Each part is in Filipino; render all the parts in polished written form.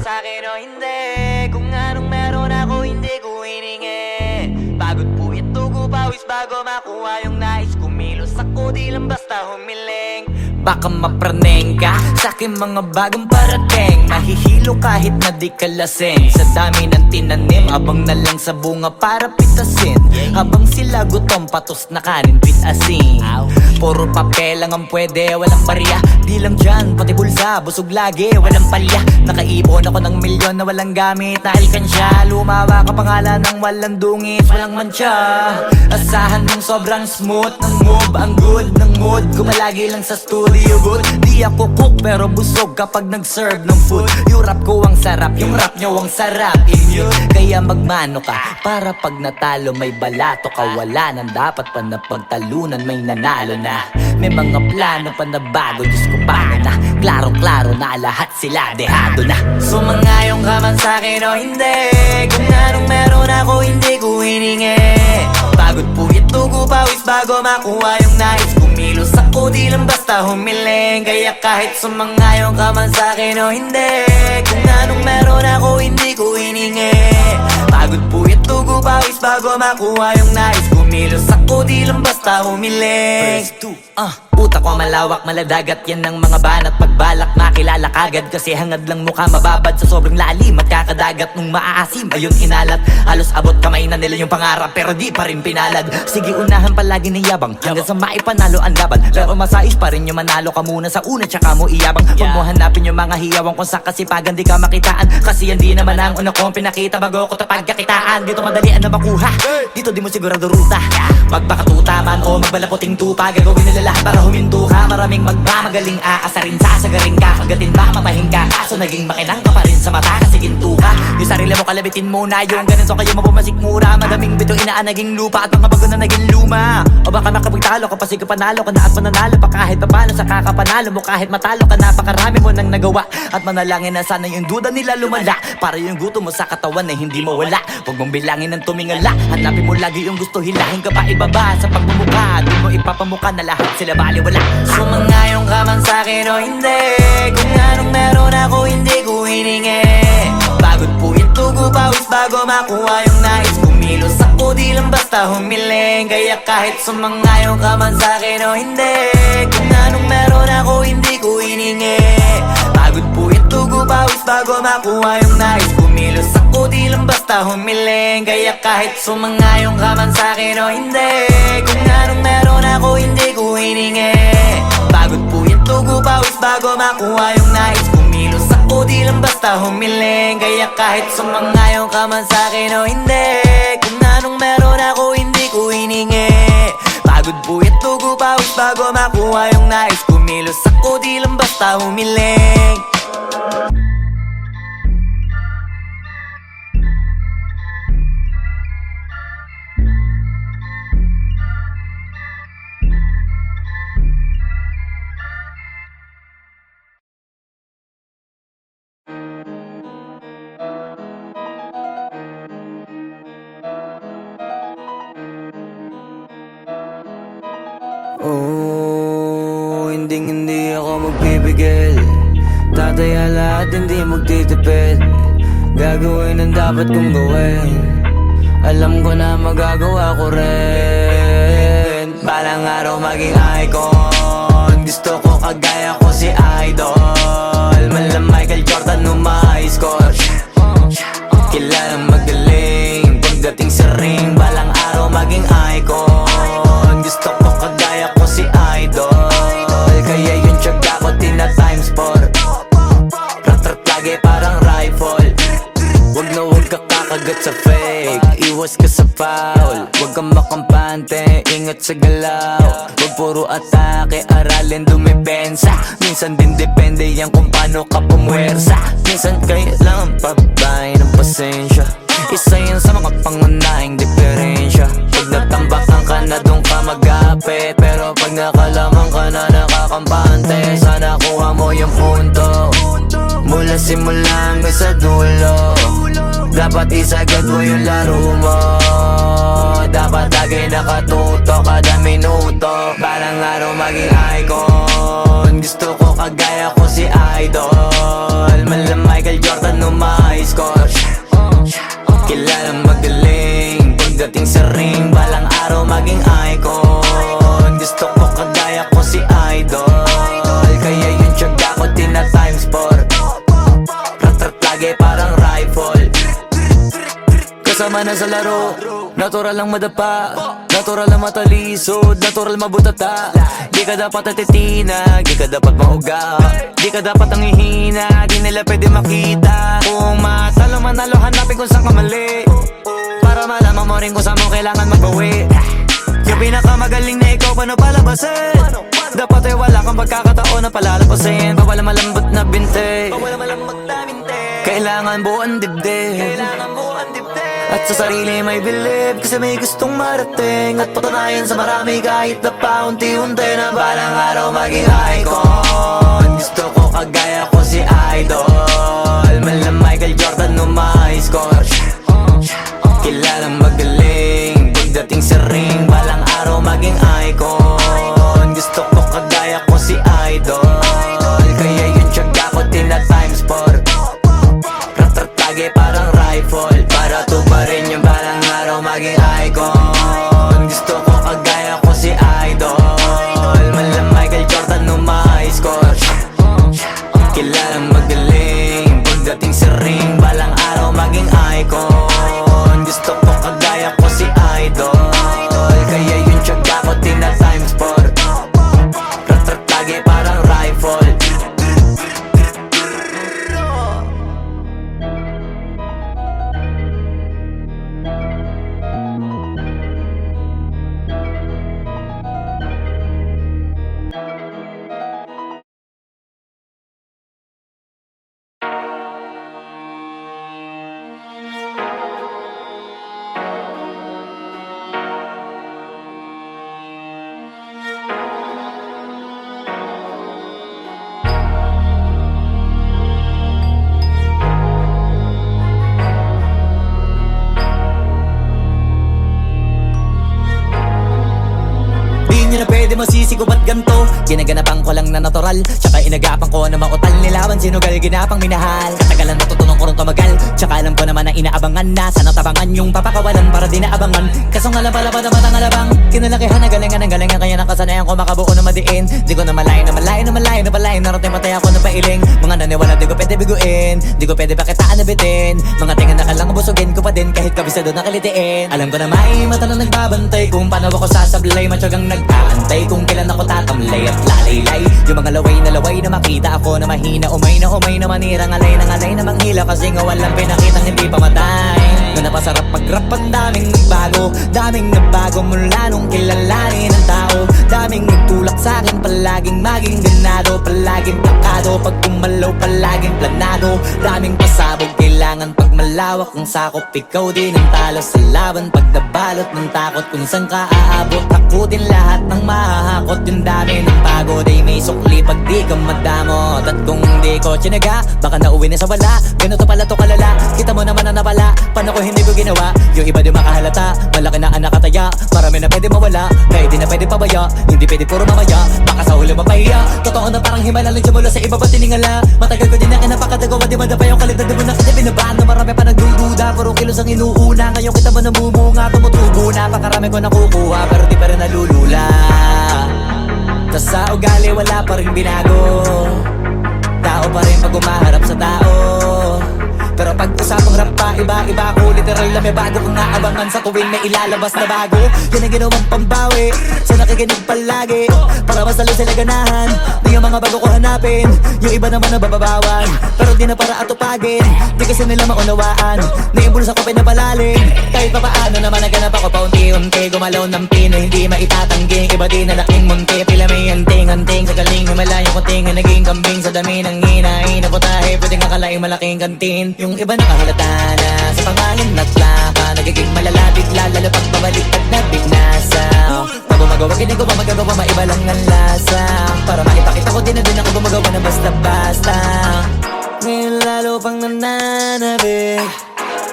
sa'kin o hindi. Kung anong meron ako hindi ko hiningi. Pagod po ito pawis bago makuha yung nais. Kumilos ako di lang basta humiling. Baka mapraneng ka sa'kin mga bagong parating. Mahihilo kahit na di ka lasing. Sa dami ng tinanim, abang na lang sa bunga para pitasin. Habang sila gutom, patos na kanin, pitasin. Puro papel lang ang pwede, walang barya. Di lang dyan, pati bulsa, busog lagi, walang palya. Nakaipon ako ng milyon na walang gamit na alkansya. Lumawa ka pangalan ng walang dungis, walang mancha. Asahan mong sobrang smooth ng move, ang good ng mood. Kumalagi lang sa studio booth. Di ako cook pero busog kapag nag-serve ng food. Yung rap ko ang sarap, yung rap nyo ang sarap. Immune, kaya magmano ka para pag natalo may balato ka. Wala nang dapat pa na pagtalunan, may nanalo na. May mga plano pa na bago, Diyos ko paano na. Klarong-klaro na lahat sila dehado na. Sumangayong ka man sa'kin o hindi. Kung anong meron ako hindi ko hiningi. Pagod po ito pawis bago makuha yung nais. Kumilos ako di lang basta humiling. Kaya kahit sumangayong ka man sa'kin o hindi. Kung anong meron ako hindi ko hiningi. Pagod po ito pawis bago makuha yung nais. Kumilos ako di lang basta humiling. Utak ko malawak, maladagat yan ng mga banat. Pagbalak makilala kagad kasi hangad lang mukha mababad. Sa sobrang lalim at kakadagat nung maaasim ayun inalat. Halos abot kamay na nila yung pangarap pero di pa rin pinalad. Sige unahan palagi ng yabang hanggang sa maipanalo ang laban. Pero masais pa rin yung manalo ka muna sa una tsaka mo iyabang. Huwag mo hanapin yung mga hiyawang kung sa kasipagan di ka makitaan. Kasi yan di naman ang una kong pinakita bago ko tapagkakitaan. Dito madalian na makuha, dito di mo sigurado ruta. Magbakatuta man o magbalaputing tupa, gagawin nila lahat para huminto ka. Maraming magmamagaling aasarin, sasagaring ka. Kagatin ba mamahing ka, kaso naging makinang ka pa rin sa mata kasi ginto ka. Yung sarili mo kalabitin muna, yung ganun so kayo mapumasik mura. Madaming bito inaan naging lupa at mga bago na naging luma. O baka makapagtalo ka pa sige panalo ka na at mananalo pa kahit papalo sa kakapanalo mo. Kahit matalo ka napakarami mo nang nagawa. At manalangin na sana yung duda nila lumala para yung gutom mo sa katawan na hindi mawala. Huwag mong bilangin ng tumingala, hanapin mo lagi yung gusto, hilahin ka pa ibaba sa pagmumukha. Di mo ipapamuka na lahat sila baliwala. Sumangayong ka man sa'kin o hindi. Kung anong meron ako hindi ko hiningi. Pagod po ito pawis bago makuha yung nais. Kumilos ako di lang basta humiling. Kaya kahit sumangayong ka man sa'kin o hindi. Kung anong meron ako hindi ko hiningi. Pagod po ito pawis bago makuha yung nais. Kumilos ako di lang basta humiling. Kaya kahit sumangayong ka man sa'kin o hindi. Kung anong meron ako hindi ko hiningi. Pagod po ito pawis bago makuha yung nais. Kumilos ako di lang basta humiling. Kaya kahit sumangayong ka man sa'kin o hindi. Kung anong meron ako hindi ko hiningi. Pagod po ito pawis bago makuha yung nais. Kumilos ako di lang basta humiling. Hindi ako magpipigil. Tataya lahat, hindi magtitipid. Gagawin ang dapat kong gawin. Alam ko na magagawa ko rin. Balang araw maging icon. Gusto ko kagaya ko si Idol. Mala Michael Jordan nung ma-high score. Kilalang magaling pagdating sa ring. Balang araw maging icon. Gusto ko kagaya ko si Idol. Kaya yung tiyaga ko tina-times 4. Rat-rat lagi parang rifle. Wag na wag ka kakagat sa fake. Iwas ka sa foul. Wag kang makampante, ingat sa galaw. Wag puro atake, aralin dumipensa. Minsan din depende yan kung paano ka pumwersa. Minsan kailangan pabay ng pasensya. Isa yan sa mga pangunahing diferensya. Pag natambakan ka na doon ka mag-apit. Pero pag nakalaman ka na nakakampante, sana kuha mo yung punto. Mula simula hanggang sa dulo. Dapat isagad mo yung laro mo. Dapat lagi nakatuto kada minuto. Balang araw maging icon. Gusto ko kagaya ko si Idol, mala Michael Jordan o my score. Kilalang magaling pagdating sa ring, balang araw maging icon. Gusto ko kagaya ko si Idol, kaya yung tiyaga ko tina times 4. Rat-rat lagi parang rifle. Kasama na sa laro, natural lang madapa, natural lang matalisod, natural mabutata. Di ka dapat atitina, di ka dapat mauga, di ka dapat ang ihina, di nila pwede makita. Kung matalo manalo, hanapin kung saan ka mali, para malaman mo rin kung saan mo kailangan magbawi. Yung pinakamagaling na ikaw, paano palabasin? Dapat ay wala kang pagkakataon na palalapasin. Bawala malambot na binte, kailangan buuan dibdib, at sa sarili may believe, kasi may gustong marating at patunayan sa marami kahit na paunti-unti na balang araw maging icon. Gusto ko kagaya ko si Idol, mala Michael Jordan o my score. Kilalang magaling pagdating sa ring, balang araw maging icon. Gusto ko kagaya ko si Idol, kaya yung tiyaga ko tina times 4. Rat-rat lagi parang rifle, para tuparin yung balang araw maging icon. Gusto ko kagaya ko si Idol, mala Michael Jordan o my score. Kilalang magaling pagdating sa ring, balang araw maging icon. Gusto ko kagaya ko si Idol, kaya yung tiyaga ko tina times 4. Rat-rat lagi parang rifle. Di nyo na pwede masisi ko ba't ganto, ginaganapan ko lang na natural, tsaka inagapan ko na mautal nilaban, sinugal ginapang minahal. Katagalan natutunan ko rin tumagal, tsaka alam ko naman na inaabangan na sana tabangan yung papakawalan para di naabangan. Kaso nga lang pala pa naman ang alabang, kinalakihan na galingan ang galingan, kaya nakasanayan ko makabuo na madiin. Di ko na malayo na malayo na malayo na malayo, narating patay ako na pailing. Mga naniwala di ko pwede biguin, di ko pwede pakitaan na bitin. Mga tinga na kalang busugin ko pa din kahit kabisado na kalitiin. Alam ko na may mata na nagbabantay kung paano ako sasablay, matyagang nag-aantay kung kailan ako tatamlay at lalaylay. Yung mga laway na makita ako na mahina, umay na manirang alay na manghila, kasi nga walang pinakitang hindi pamatay. Na napasarap pag-rap, ang daming nagbago mula nung kilalanin ang tao. Daming nagtulak sa'kin, palaging maging ganado, palaging plakado, pag kumalaw palaging planado. Daming pasabog, kailangan pag malawak ang sakop, ikaw din ang talo sa laban. Pag nabalot ng takot kung saan ka aabot, takutin lahat ng mahahakot. Yung dami ng pagod ay may sukli pag di ka madamot. At kung di ko tsinaga, baka nauwi na sa wala. Ganito pala to kalala, kita mo naman na napala, paano ko hindi ko ginawa? Yung iba di makahalata, malaki na anak kataya, marami na pwede mawala, kaya di na pwede pabaya, hindi pwede puro mamaya, baka sa huli mapahiya. Totoo na parang himala lang siya mula sa iba ba tiningala. Matagal ko din na kinapakatagawa, di madapa yung kalidad, di mo na kasi binabahan na marami pa nagdududa, puro kilos ang inuuna. Ngayon kita mo namumunga, tumutubo na, pakarami ko nakukuha, pero di pa rin nalulula. Tas sa ugali wala pa rin binago, tao pa rin pag umaharap sa tao. Pero pag usapang rap pa, iba-iba ko, literal na may bago kong naabangan sa tuwing may ilalabas na bago. Yan ang ginawang pambawi sa nakikinig palagi, para mas lalo sila ganahan. Di yung mga bago ko hanapin, yung iba naman nabababawan, pero di na para atupagin, di kasi nila maunawaan. Naimbulsa ko pinapalalim, kahit pa paano naman naganap ako paunti-unti. Gumalaw ng pino, hindi maitatanggi, iba din na laking munti. Pila may anting-anting sa galing, himalayang kunting na naging kambing sa dami ng hinahin na putahe. Pwedeng akalaing malaking kantin, yung iba nakahalata na sa pangalan at laka, nagiging malala bigla, lalo pag pabaliktad na bignasa. Pag gumagawa, ginagawa, magagawa, maiba lang ang lasa, para maipakita ko din na din ako gumagawa na basta-basta. Ngayon lalo pang nananabik,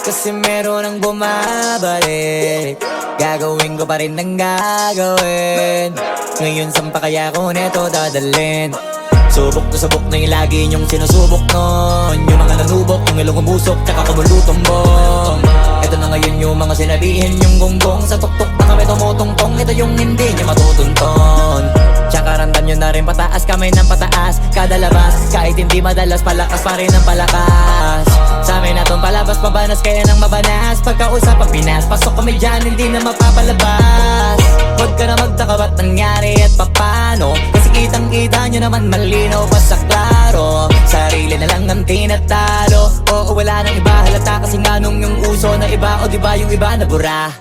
kasi meron ang bumabalik. Gagawin ko pa rin ang gagawin, ngayon saan pa kaya ko neto dadalhin? Subok na yung lagi nyong sinusubok nun. Yung mga nanubok, yung ilong umusok, tsaka kumulutong bong. Ito na ngayon yung mga sinabihin yung gonggong. Sa tuktok na kami tumutungtong, ito yung hindi nyo matutunton. Tsaka randam nyo na rin pataas, kamay ng pataas kada labas, kahit hindi madalas, palakas pa rin ang palakas. Sa amin na tong palabas, pabanas kaya nang mabanas. Pagkausap ang Pinas, pasok kami dyan, hindi na mapapalabas. Huwag ka na magtaka ba't nangyari at papano, kasi kitang kita nyo naman malinaw pa sa klaro. Sarili na lang ang tinatalo, oo wala nang iba halata, kasi nga nung yung uso na iba, o diba yung iba na bura.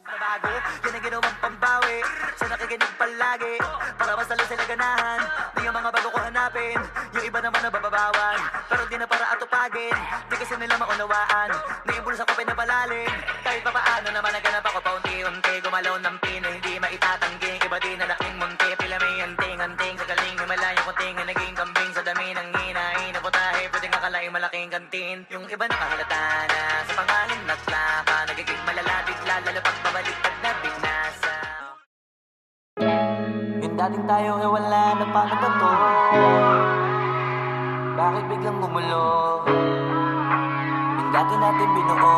Bago, yan ang ginawang pambawi sa nakikinig palagi, para masalo sila ganahan. Di yung mga bago ko hanapin, yung iba naman na bababawan, pero di na para atupagin, di kasi nila maunawaan. Na yung bulsa ko pinapalalim, kahit pa paano naman naganap ako paunti-unti. Gumalaw ng pino, hindi maitatangging, iba din na laking munti. Pila may anting-anting, sa galing may malayong kuting, naging kambing sa dami ng hinahin na putahe, pwedeng akalaing malaking kantin. Yung iba nakahalata na sa pangalan na slaka, nagiging malala bigla, lalo pag pabaliktad na binasa. Yung dating tayo ay wala na, paano ba to? Bakit biglang gumulo? Yung dati natin binuo,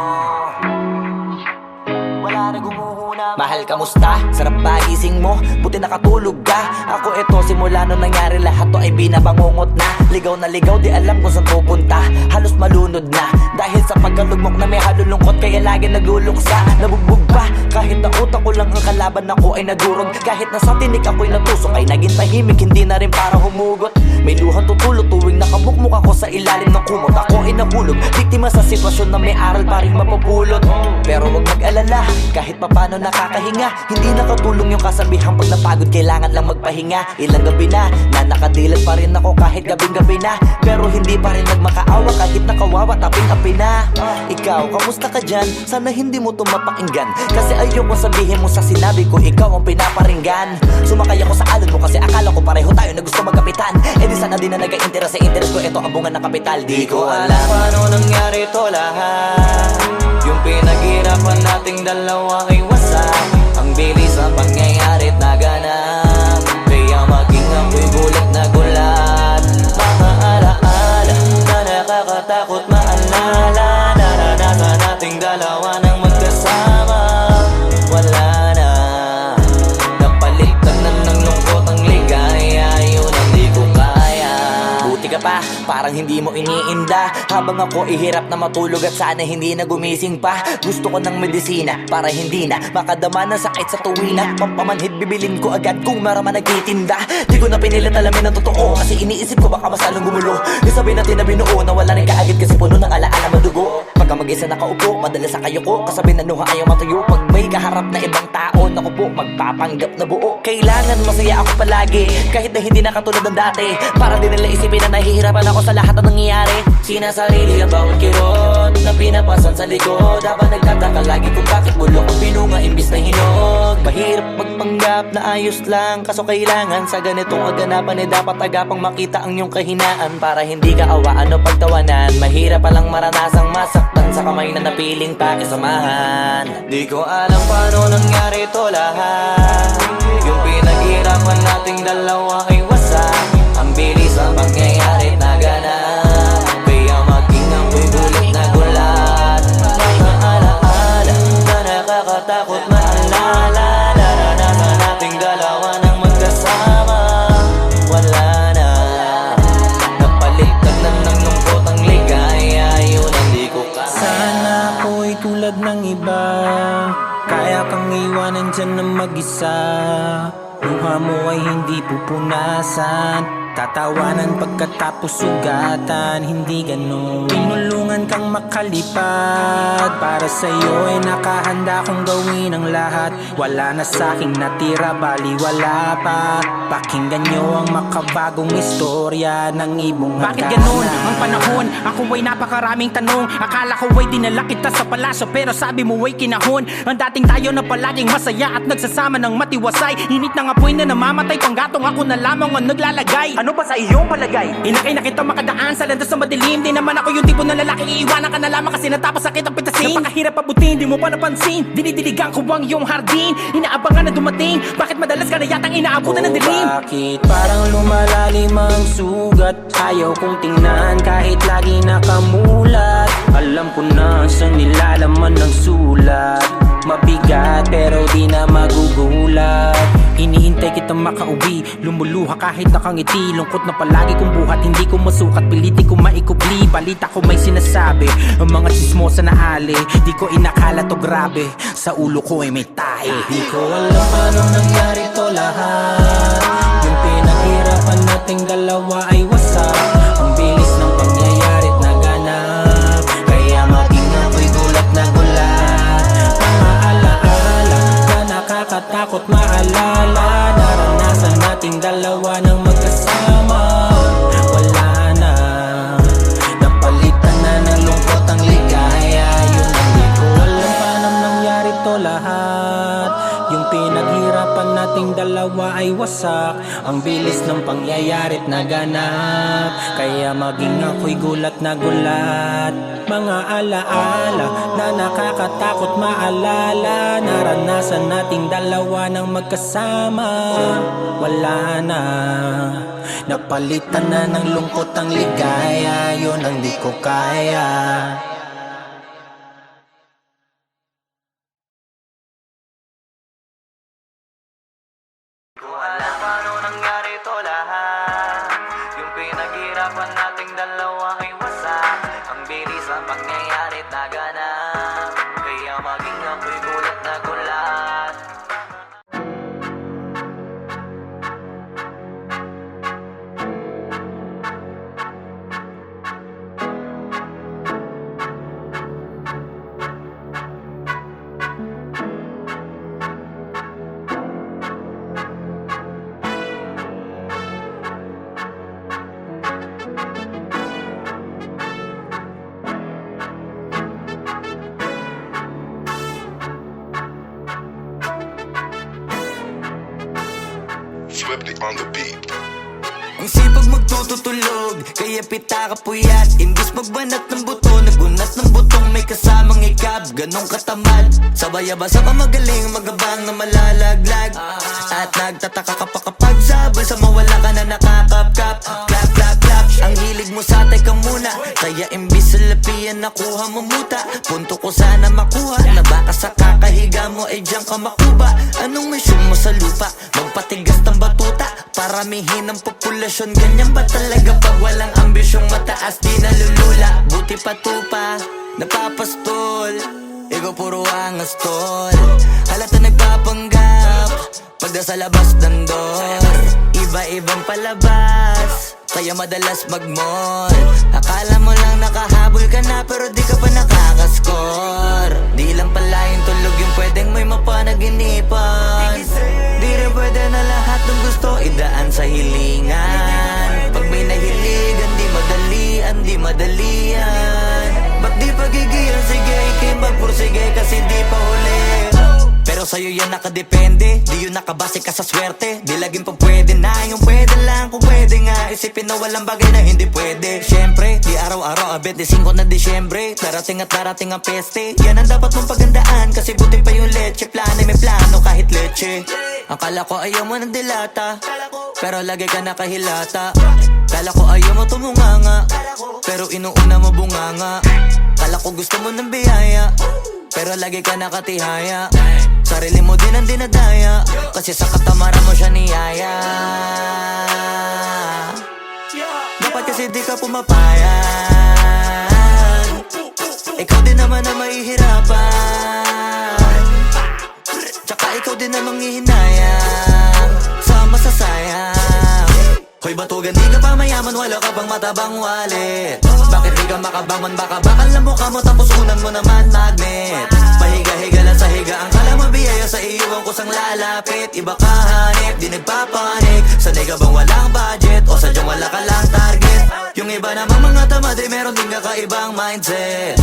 wala na gumuhuna. Mahal, kamusta? Sarap ba gising mo? Buti nakatulog ka. Ako eto, simula nung nangyari lahat to ay binabangungot na. Ligaw na ligaw, di alam kung saan pupunta. Halos malunod na, dahil sa pagkalugmok na may halulungkot, kaya lagi nagluluksa. Nabugbog pa, kahit na utak ko lang ang kalaban, ako ay nagurog. Kahit nasa tinik ako'y natusok, ay naging tahimik, hindi na rin para humugot. May luhang tutulog tuwing nakabukmuk ako sa ilalim ng kumot. Ako ay nahulog, biktima sa sitwasyon na may aral pa rin mapupulot. Pero wag mag-alala, kahit papano nakakahinga. Hindi nakatulong yung kasabihan, pag napagod kailangan lang magpahinga. Ilang gabi na nakadilat pa rin ako kahit gabing-gabi na, pero hindi pa rin nagmakaawa kahit nakawawa taping-api na. Ikaw, kamusta ka dyan? Sana hindi mo tumapakinggan, kasi ayoko sabihin mo sa sinabi ko, ikaw ang pinaparinggan. Sumakay ako sa alon mo kasi akala ko pareho tayo na gusto magkapitan. Eh di sana di na nag-interest sa interest ko, ito ang bunga ng kapital. Di ko alam paano nangyari to lahat, yung pinaghirapan nating dalawa ay wasak. Ang bilis ang pangyayarit na ganap, kaya maging ako'y gulat na gulat. Mga alaala na nakakatakot maalala, naranasan nating dalawa nang magkasama. Wala na, napalitan na ng lungkot ang ligaya, yun ang di ko kaya. Buti ka pa, parang hindi mo iniinda, habang ako ihirap na matulog at sana hindi na gumising pa. Gusto ko ng medisina para hindi na makadama ng sakit sa tuwina. Pampamanhid bibilin ko agad kung marama nagtitinda. Di ko na pinilit alamin ang totoo, kasi iniisip ko baka masalong gumulo. Isabi natin na binuo na wala rin kaagad, kasi puno ng alaala madugo. Pagka mag-isa nakaupo, madalas sa kayo ko, kasabi na nuha ayaw matuyo. Pag may kaharap na ibang tao, naku po, magpapanggap na buo. Kailangan masaya ako palagi, kahit na hindi na katulad ng dati, para din nila isipin na nahihirapan ako sa lahat ng nangyayari. Sinasarili ang bawat kirot na pinapasan sa likod, habang nagtataka lagi kung bakit bulok ang pinunga imbis na hinog. Mahirap magpanggap na ayos lang, kaso kailangan sa ganitong aganapan dapat agapang makita ang iyong kahinaan, para hindi ka awaan o pagtawanan. Mahirap palang maranasang masaktan sa kamay na napiling pakisamahan. Di ko alam paano nangyari to lahat, yung pinaghirapan nating dalawa ay wasak. Ang bilis ang pangyayari na ganap, kaya maging ako'y gulat na gulat. Mga alaala na nakakatakot maalala, naranasan nating dalawa nang magkasama. Wala na, napalitan na ng lungkot ang ligaya, yun ang di ko kaya. Sana ako'y tulad ng iba, kaya kang iwanan dyan na mag-isa. Luha mo ay hindi pupunasan, tatawanan pagkatapos sugatan, hindi ganon. Tinulungan kang makalipad, para sa'yo ay nakahanda kong gawin ang lahat. Wala na sa'king natira, bali wala pa. Pakinggan nyo ang makabagong istorya ng ibong hagdanan. Bakit ganun ang panahon? Ako ay napakaraming tanong. Akala ko ay dinala kita sa palasyo, pero sabi mo ay kinahon. Ang dating tayo na palaging masaya at nagsasama ng matiwasay. Init ng apoy na namamatay, panggatong ako na lamang ang naglalagay. Ano ba sa iyong palagay? Inakay na kita makadaan sa landas na madilim. Di naman ako yung tipo ng lalaki, iiwanan ka na lamang kasi natapos sakit ang pitasin. Napakahirap pabutin, di mo pa napansin. Dinidiligan ko ang iyong hardin. paningin, inaabangan na dumating. Bakit madalas ka na yatang inaabutan ng dilim? Bakit parang lumalalim ang sugat? Ayaw kong tingnan kahit lagi nakamulat. Alam ko na sa nilalaman ng sulat. Mabigat pero di na magugulat. Hinihintay kitang makauwi, lumuluha kahit nakangiti. Lungkot na palagi kong buhat, hindi ko masukat, piliti ko maikubli. Balita ko may sinasabi, ang mga chismosa na ali. Di ko inakala to grabe, sa ulo ko ay may tae. Di ko alam paano nangyari to lahat. Yung pinaghirapan nating dalawa ay wasak. Ang bilis ng pangyayari't naganap, kaya maging ako'y gulat na gulat. Mga alaala na nakakatakot maalala. Naranasan nating dalawa ng magkasama. Wala na, napalitan na ng lungkot ang ligaya. Yun ang di ko alam paano nangyari to lahat. Yung pinaghirapan nating dalawa ay wasak. Ang bilis ng pangyayari't naganap, kaya maging ako'y gulat na gulat. Mga alaala na nakakatakot maalala. Naranasan nating dalawa ng magkasama. Wala na, napalitan na ng lungkot ang ligaya. Yun ang di ko kaya. Ko alam paano nangyari to lahat. Yung pinaghirapan nating dalawa ay wasak. Ang bilis ang pangyayari naganap, kaya maging ako'y gulat na gulat. Swifty on the beat. Ang sipag magtutulog, kaya pita ka puyat. Imbis magbanat ng buto, nagunat ng butong may kasamang ikab. Ganong katamad, sabay-abasa ka magaling, magabang na malalaglag. At nagtataka ka pa kapag sabay sa mawala ka na nakakapkap. Clap, clap, clap, ang hilig mo sa ka muna. Kaya imbis sa lapian nakuha mo muta. Punto ko sana makuha, na baka sa kakahiga mo ay diyan ka makuba. Anong mission mo sa lupa? Magpatigas ng batuta, paramihin ang populasyon. Ganyan ba talaga pag walang ambisyong mataas? Di nalulula, buti patupa, napapastol. Ikaw puro angas tol, halata nagpapanggap pagda sa labas ng door. Iba-ibang palabas, kaya madalas mag-mall. Akala mo lang nakahabol ka na, pero di ka pa nakakascore. Di lang pala yung tulog yung pwedeng may mapanaginipan. Di rin pwede na lahat ng gusto idaan sa hilingan. Pag may nahiligan, di madalian, di madalian. Ba't di pagigilan, sige, ikipagpursige kasi di pa huli. Pero sa'yo yan nakadepende, di yun nakabase ka sa swerte. Di laging pag pwede na, yung pwede lang kung pwede nga. Isipin na walang bagay na hindi pwede. Siyempre, di araw-araw, 25 na Disyembre. Darating at darating ang peste, yan ang dapat mong pagandaan. Kasi buti pa yung leche, plano may plano kahit leche. Akala ko ayaw mo ng dilata, pero lagi ka nakahilata. Kala ko ayaw mo tumunganga, pero inuuna mo bunganga. Kala ko gusto mo ng biyaya, pero lagi ka nakatihaya. Sarili mo din ang dinadaya, kasi sa katamaran mo siya niyaya. Dapat kasi di ka pumapayan, ikaw din naman ang mahihirapan. Tsaka ikaw din ang manghihinayang sa masasayang. Hoy batugan, di ka pa mayaman, wala ka pang matabang wallet. Bakit di ka makabangon, baka bakal na mukha mo tapos unan mo naman magnet. Pahiga-higa lang sa higa, ang kala mabiyaya sa iyo ang kusang lalapit. Iba ka hanip, di nagpapanik. Sanay ka bang walang budget o sadyang wala ka lang target? Yung iba namang mga tamad ay meron din kakaibang mindset.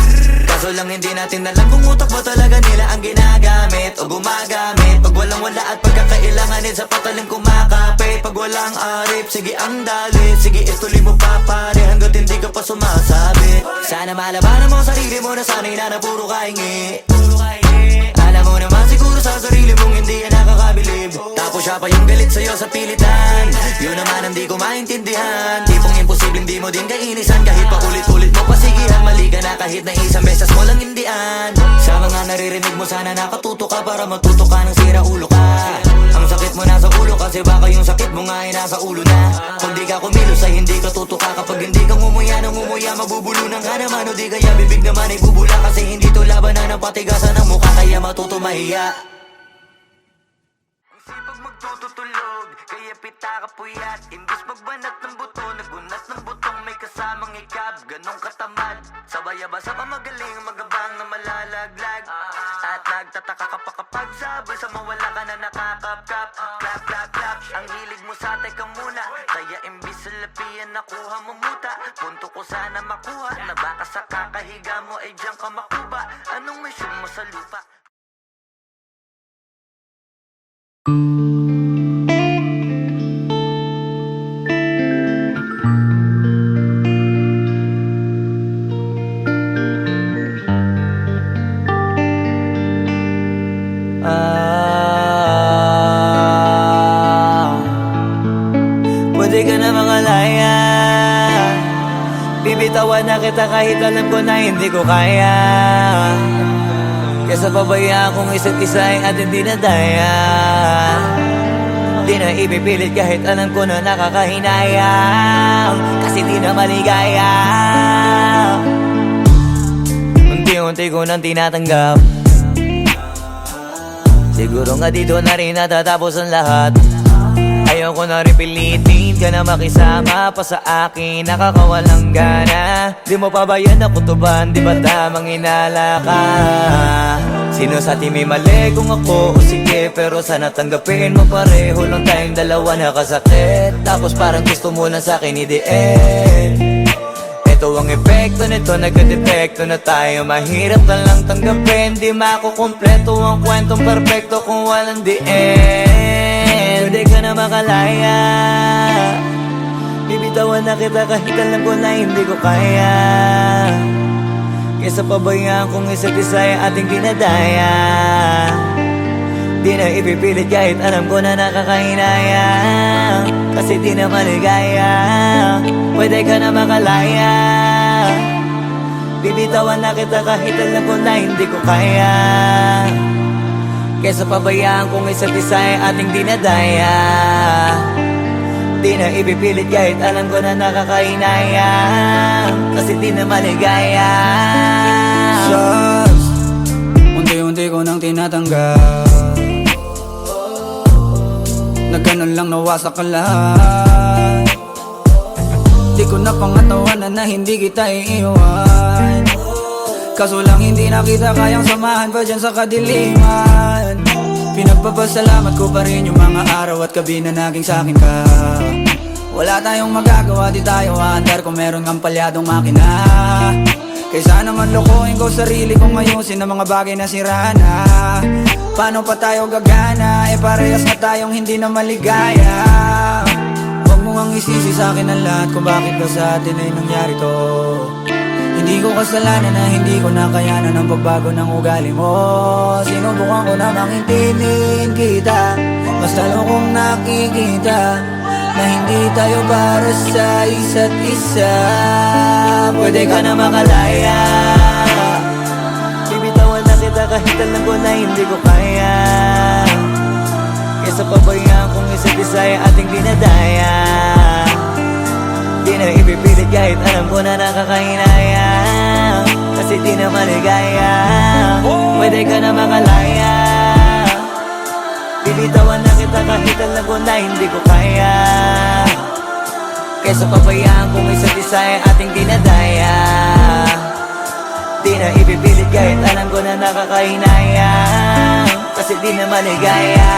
Kaso lang hindi natin alam kung utak ba talaga nila ang ginagamit o gumagamit. Pag walang wala at pagkakailanganin sa pataling kumakapit. Pag walang arip, sige ang dali, sige ituloy mo pa pare hanggat hindi ka pa sumasabi. Sana malabanan mo sarili mo na sanay na puro kaingi. Alam mo naman siguro sa sarili mong hindi yan nakakabilib. Tapos siya pa yung galit sa'yo sa pilitan. Yun naman ang di ko maintindihan. Tipong imposibleng di mo din kainisan. Kahit pa ulit-ulit mo pasigihan, mali ka na kahit na isang beses mo lang hindian. Sa mga naririnig mo sana nakatuto ka para matuto ka ng sira ulo ka. Ang sakit mo nasa ulo kasi baka yung sakit mo nga ay nasa ulo na. Kung di ka kumilos ay hindi ka tutuka. Kapag hindi ka ngumuya ng ngumuya, mabubulunan ka naman. O di kaya bibig naman ay bubula. Kasi hindi to labanan ng patigasan ng mukha, kaya matuto mahiya. Ang sipag magtututulog, kaya pita ka puyat. Imbis magbanat ng buto, nagunat ng butong may kasamang ikab. Ganong katamad, sabay-abasa pa magaling, magabang na malalaglag. At nagtataka ka pa kapag sabay sa mawala ka na nakakapkap. Clap, clap, clap, ang hilig mo sa teka muna. Kaya imbis sa lapian nakuha mo muta. Punto ko sana makuha, na baka sa kakahiga mo ay diyan ka makuba. Anong mission mo sa lupa? Pwede ka na mangalaya. Bibitawan na kita kahit alam ko na hindi ko kaya. Kesa pabayaan kung isa't isa ay ating dinadaya. Di na ipipilit kahit alam ko na nakakahinayang. Kasi di na maligaya. Unti-unti ko nang tinatanggap. Siguro nga dito na rin natatapos ang lahat. Ayoko na rin pilitin ka na makisama pa sa akin, nakakawalang gana. Di mo pa ba yan nakutuban, di ba tamang inala ka? Sino sa atin may mali kung ako o sige, pero sana tanggapin mo pareho lang tayong dalawa nakasakit. Tapos parang gusto mo lang sa akin i-end. Ito ang epekto nito, nagka-depekto na tayo. Mahirap na lang tanggapin, di makukumpleto ang kwentong perfecto kung walang the end. Pwede ka na makalaya. Bibitawan na kita kahit alam ko na hindi ko kaya. Kesa pabayaan kung isa't isa ay ating dinadaya. Di na ipipilit kahit alam ko na nakakahinaya. Kasi di na maligaya. Pwede ka na makalaya. Bibitawan na kita kahit alam ko na hindi ko kaya. Kesa pabayaan kung isa't isa ay ating dinadaya. Di na ipipilit kahit alam ko na nakakahinaya. Kasi di na maligaya. Shucks, unti-unti ko nang tinatanggap. Na ganun lang nawasak ka lahat. Di ko na pangatawanan na hindi kita iiwan. Kaso lang hindi na kita kayang samahan pa dyan sa kadiliman. Pinagpapasalamat ko pa rin yung mga araw at gabi na naging sa'kin ka. Wala tayong magagawa, di tayo aandar kung meron kang palyadong makina. Kaysa naman lokohin ko sarili kong ayusin ang mga bagay na sira na. Paano pa tayo gagana, eh parehas na tayong hindi na maligaya. Huwag mo ang isisi sa'kin ang lahat kung bakit ba sa atin ay nangyari to. Hindi ko kasalanan na hindi ko nakayanan ang pagbago ng ugali mo. Sinubukan ko na maintindihin kita, mas lalo kong nakikita na hindi tayo para sa isa't isa. Pwede ka na makalaya. Bibitawan na kita kahit alam ko na hindi ko kaya. Kesa pabayaan kung isa't isa ay ating dinadaya. Di na ipipilit kahit alam ko na nakakahinaya. Kasi di na maligaya. Pwede ka na makalaya. Bibitawan na kita kahit alam ko na hindi ko kaya. Kesa pabayaan kung isa't isa ay ating dinadaya. Di na ipipilit kahit alam ko na nakakahinaya. Kasi di na maligaya.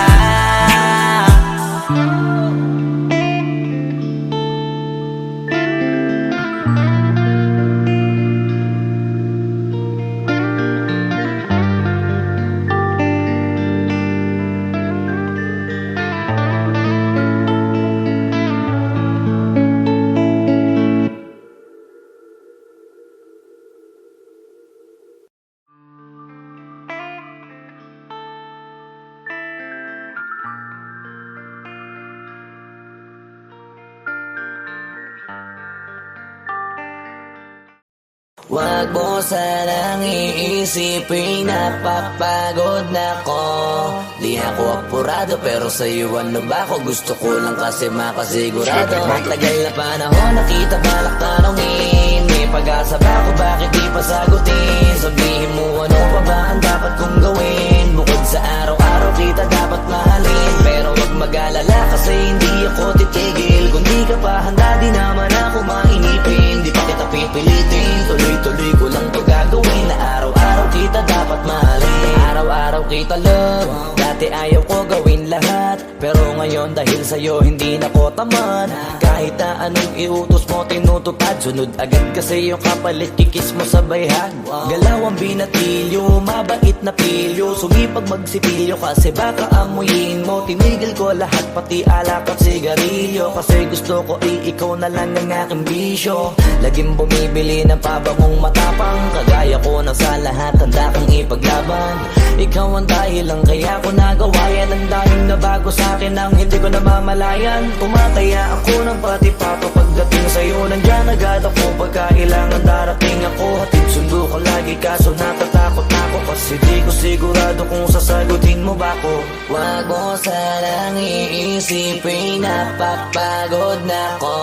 Wag mo sanang iisipin, napapagod na ko. Di ako apurado pero sa'yo ano ba ako? Gusto ko lang kasi makasigurado. Matagal na panahon nakita balak tanongin, may pag-asa ba ako, bakit di pa sagutin? Sabihin mo ano pa ba ang dapat kong gawin? Bukod sa araw-araw kita dapat mahalin, pero wag mag-alala kasi hindi ako titigil. Kung di ka pa handa di naman ako mainipin, di pa kita pipilitin, tuloy-tuloy ko lang to gagawin. Na araw-araw kita dapat mahalin, araw-araw kita love. Dati ayaw ko gawin lahat, pero ngayon dahil sa'yo hindi na ko tamad. Kahit na anong iutos mo tinutupad, sunod agad kasi yung kapalit kikis mo sa bayhag. Galaw ang binatilyo, mabait na pilyo, sumipag magsipilyo kasi baka amuyin mo. Tinigil ko lahat pati alak at sigarilyo, kasi gusto ko ikaw na lang ang aking bisyo. Laging bumibili ng pabangong matapang, kagaya ko na sa lahat handa kang ipaglaban. Ikaw ang dahilan kaya ko nagawa yan, ang daming nabago sa'kin ang hindi ko namamalayan. Tumataya ako ng pati pato pagdating sa'yo, nandyan agad ako pagkailangan darating ako. Hatid sundo ko lagi kaso natatakot ako, kasi di ko sigurado kung sasagutin mo ba ko. Wag mo sanang iisipin, napapagod na ko.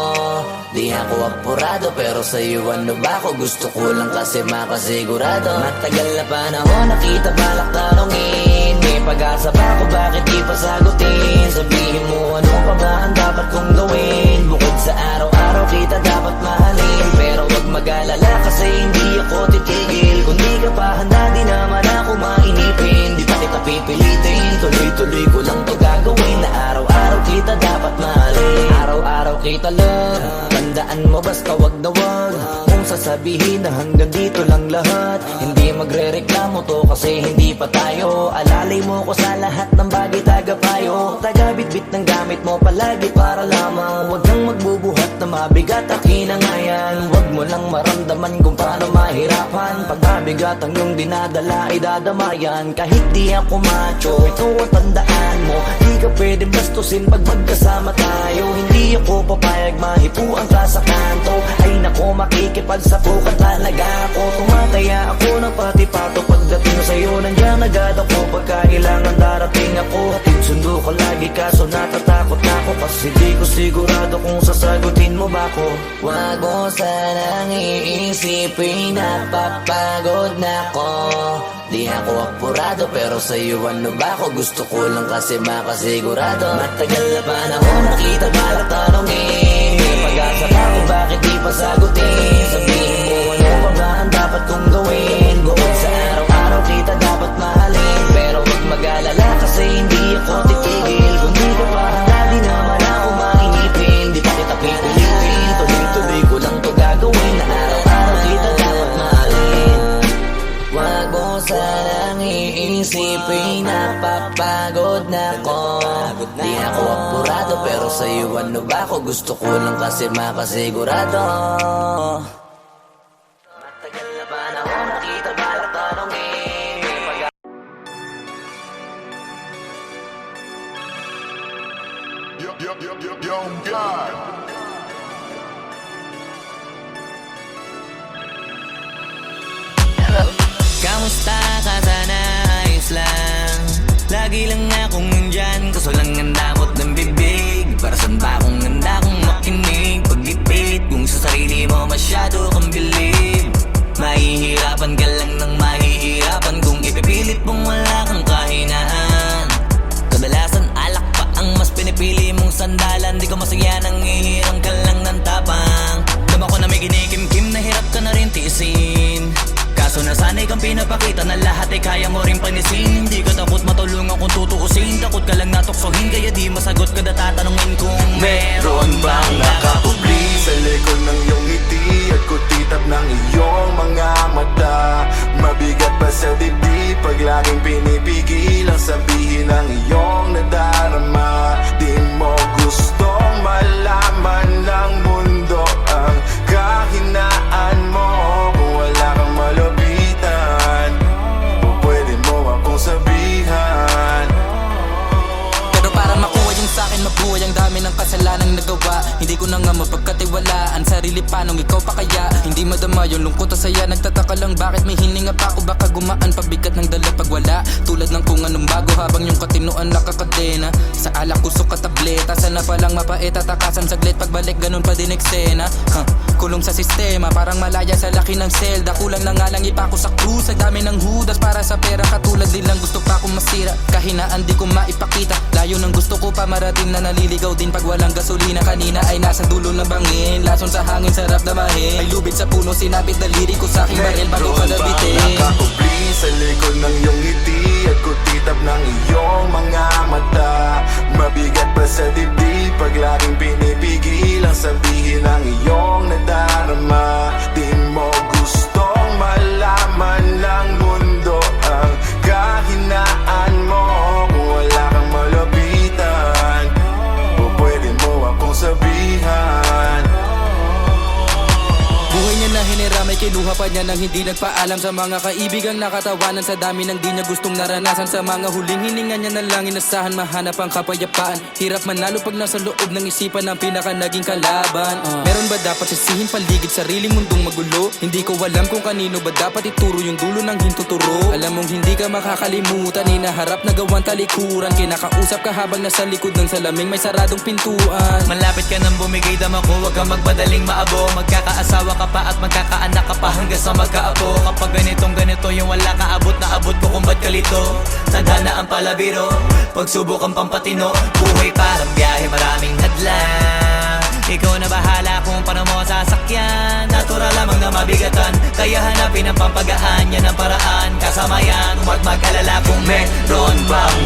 Di ako apurado pero sa'yo ano ba ako? Gusto ko lang kasi makasigurado. Matagal na panahon nakita balak tanongin, may pag-asa ba ako, bakit di pa sagutin? Sabihin mo ano pa ba ang dapat kong gawin? Bukod sa araw-araw kita dapat mahalin, pero wag mag-alala kasi hindi ako titigil. Kung di ka pa handa di naman ako mainipin, di pa kita pipilitin, tuloy-tuloy ko lang to gagawin. Na araw-araw kita dapat mahalin, araw-araw kita love. Tandaan mo basta wag na wag kung sasabihin na hanggang dito lang lahat. Hindi magre-reklamo to kasi hindi pa tayo. Alalay mo ko sa lahat ng bagay, tagapayo. Tagabitbit ng gamit mo palagi para lamang wag kang magbubuhat na mabigat akin ang ayan. Wag mo lang maramdaman kung paano mahirapan, pag mabigat ang iyong dinadala ay dadamayan. Kahit di ako macho, ito ang tandaan mo, di ka pwede bastusin pag magkasama tayo. Hindi ako papayag mahipuan ka sa kanto, ay nako makikipagsapukan talaga ako. Tumataya ako ng pati pato pagdating sa'yo, nandiyan agad ako pagkailangan darating ako. Hatid sundo ko lagi kaso natatakot na ako, kasi di ko sigurado kung sasagutin mo ba ko. Wag mo sanang iisipin, napapagod na ko. Di ako apurado pero sa'yo ano ba ako? Gusto ko lang kasi makasigurado. Matagal na panahon nakita balak tanongin, may pag-asa ba ako, bakit di pa sagutin? Sabihin mo ano pa ba ang dapat kong gawin? Bukod sa araw-araw kita dapat mahalin, pero wag mag-alala kasi hindi ako titigil. Kung di ka pa handa di naman ako mainipin, di pa kita pipilitin, tuloy-tuloy ko lang to gagawin. Na araw-araw kita dapat mahalin. Wag mo sanang iisipin, napapagod na ko. Di ako apurado pero sa'yo ano ba ako? Gusto ko lang kasi makasigurado. Matagal na panahon nakita balak tanongin, may pag- Yo, God. Kamusta ka sana? Ayos lang. Lagi lang akong nandyan, kaso lang ang damot ng bibig. Para saan ba akong handa kong makinig? Pag-ipit kung sa sarili mo masyado kang bilib. Mahihirapan ka lang ng mahihirapan kung ipipilit mong wala kang kahinaan. Kadalasan alak pa ang mas pinipili mong sandalan. Di ko masaya nang ihirang ka lang ng tapang. Dama ko na may kinikimkim na hirap ka na rin tiisin, kaso nasanay kang pinapakita na lahat ay kaya mo rin panisin. Hindi ka takot matulungan kung tutuusin, takot ka lang natuksohin, kaya di masagot ka na tatanungin kung meron bang nakakubli sa likod ng iyong ngiti at kutitap ng iyong mga mata. Mabigat pa sa dibdib pag laging pinipigil ang sabihin ng iyong nadarama. Di mo gustong malaman ng mundo ang kahinaan mo. Kung wala kang malapitan, pwede mo akong sabihan. Pero para makuha yung sa'kin, mabuhay ang dami ng ng kasalanang nagawa. Hindi ko na nga mapagkatiwalaan sarili paanong ikaw pa kaya. Hindi madama yung lungkot at saya. Nagtataka lang bakit may hininga pa ako. Baka gumaan pabigat ng dala pag wala. Tulad ng kung anong bago habang yung katinuan nakakadena. Sa alak kusok at tableta. Sana palang mapait at takasan saglit. Pagbalik ganun pa din eksena. Kulong sa sistema parang malaya sa laki ng selda. Kulang na nga lang ipako sa krus. Sa dami ng hudas para sa pera. Katulad din lang gusto pa akong masira. Kahinaan di ko maipakita. Layo ng gusto ko pa marating na naliligaw din pag walang gasolina. Kanina ay nasa dulo ng bangin. Lason sa hangin sarap damahin. May lubid sa puno sinapit daliri ko sa aking baril bago ka nabitin. Nakakubli sa likod ng iyong ngiti at kutitap ng iyong mga mata. Mabigat pa sa dibdib pag laging pinipigil ang sabihin ng iyong nadarama. Di mo gustong malaman ng mundo ang kahinaan mo. Kung wala kang malapitan o pwede mo akong sabihan. Buhay niya na hiniramay, kinuha pa niya nang hindi nagpaalam sa mga kaibigang nakatawanan. Sa dami ng di niya gustong naranasan. Sa mga huling hininga niya na lang inasahan mahanap ang kapayapaan. Hirap manalo pag nasa loob ng isipan ng pinaka naging kalaban. Meron ba dapat sisihin paligid sariling mundong magulo? Hindi ko alam kung kanino ba dapat ituro yung dulo ng hintuturo. Alam mong hindi ka makakalimutan, inaharap na gawang talikuran. Kinakausap ka habang nasa likod ng salaming may saradong pintuan. Malapit ka nang bumigay dama ko, huwag kang magbadaling maabo. Magkakaasawa ka pa at magkakaanak ka pa hanggang sa magkaapo. Kapag ganito yung wala ka abot na abot ko kung ba't kalito. Tadhana ang palabiro, pagsubok ang pampatino. Buhay parang biyahe, maraming hadlang. Ikaw na bahala kung paano mo sasakyan. Natural lamang na mabigatan, kaya hanapin ang pampagaan. Yan ang paraan, kasama yan. Huwag mag-alala kung meron bang